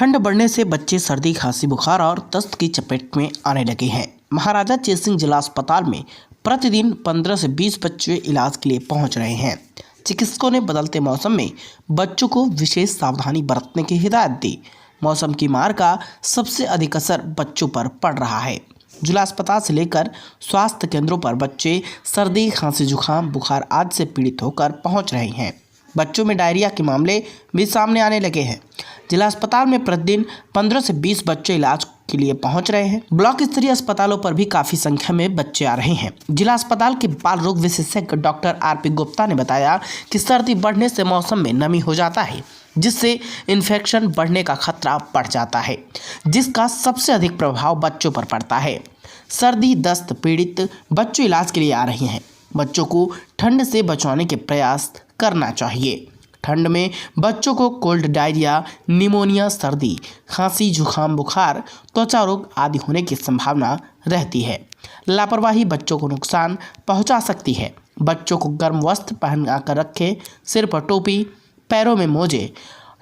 ठंड बढ़ने से बच्चे सर्दी, खांसी, बुखार और दस्त की चपेट में आने लगे हैं। महाराजा चेत सिंह जिला अस्पताल में प्रतिदिन 15 से 20 बच्चे इलाज के लिए पहुंच रहे हैं। चिकित्सकों ने बदलते मौसम में बच्चों को विशेष सावधानी बरतने की हिदायत दी। मौसम की मार का सबसे अधिक असर बच्चों पर पड़ रहा है। जिला अस्पताल से लेकर स्वास्थ्य केंद्रों पर बच्चे सर्दी, खांसी, जुकाम, बुखार आदि से पीड़ित होकर पहुंच रहे हैं। बच्चों में डायरिया के मामले भी सामने आने लगे हैं। जिला अस्पताल में प्रतिदिन 15 से 20 बच्चे इलाज के लिए पहुंच रहे हैं। ब्लॉक स्तरीय अस्पतालों पर भी काफी संख्या में बच्चे आ रहे हैं। जिला अस्पताल के बाल रोग विशेषज्ञ डॉक्टर आर.पी. गुप्ता ने बताया कि सर्दी बढ़ने से मौसम में नमी हो जाता है, जिससे इन्फेक्शन बढ़ने का खतरा बढ़ जाता है, जिसका सबसे अधिक प्रभाव बच्चों पर पड़ता है। सर्दी दस्त पीड़ित बच्चों इलाज के लिए आ रहे हैं। बच्चों को ठंड से बचाने के प्रयास करना चाहिए। ठंड में बच्चों को कोल्ड, डायरिया, निमोनिया, सर्दी, खांसी, जुकाम, बुखार, त्वचा रोग आदि होने की संभावना रहती है। लापरवाही बच्चों को नुकसान पहुंचा सकती है। बच्चों को गर्म वस्त्र पहना कर रखें, सिर पर टोपी, पैरों में मोजे,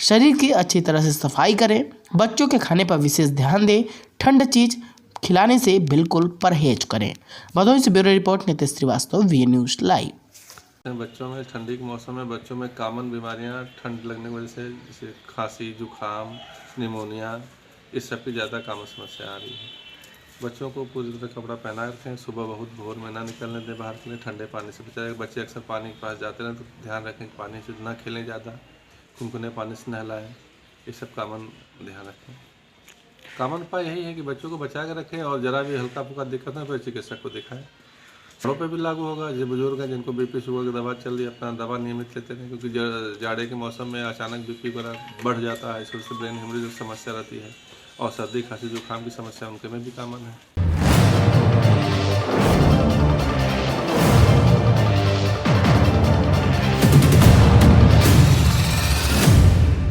शरीर की अच्छी तरह से सफाई करें। बच्चों के खाने पर विशेष ध्यान दें। ठंड चीज खिलाने से बिल्कुल परहेज करें। भदोही से bureau report Nitesh Srivastava, V news live. बच्चों में ठंडी के मौसम में बच्चों में कॉमन बीमारियां ठंड लगने की वजह से, जैसे खांसी, जुकाम, निमोनिया, इस सब की ज़्यादा कॉमन समस्या आ रही है। बच्चों को पूरी तरह कपड़ा पहना रखें। सुबह बहुत भोर में ना निकलने दें बाहर के लिए। ठंडे पानी से बचाएं। बच्चे अक्सर पानी के पास जाते हैं तो ध्यान रखें कि पानी से ना खेलें ज़्यादा, कुनकुने पानी से नहलाएं। ये सब कॉमन ध्यान रखें। कॉमन उपाय यही है कि बच्चों को बचा के रखें और ज़रा भी हल्का फुल्का दिक्कत है तो चिकित्सक को दिखाएं। बड़ों पे भी लागू होगा। जो बुजुर्ग हैं जिनको बीपी शुगर की दवा चल रही है, अपना दवा नियमित लेते रहें, क्योंकि जाड़े के मौसम में अचानक बीपी बढ़ जाता है। इससे ब्रेन हेमरेज की समस्या रहती है और सर्दी, खांसी, जुकाम की समस्या उनके में भी कॉमन है।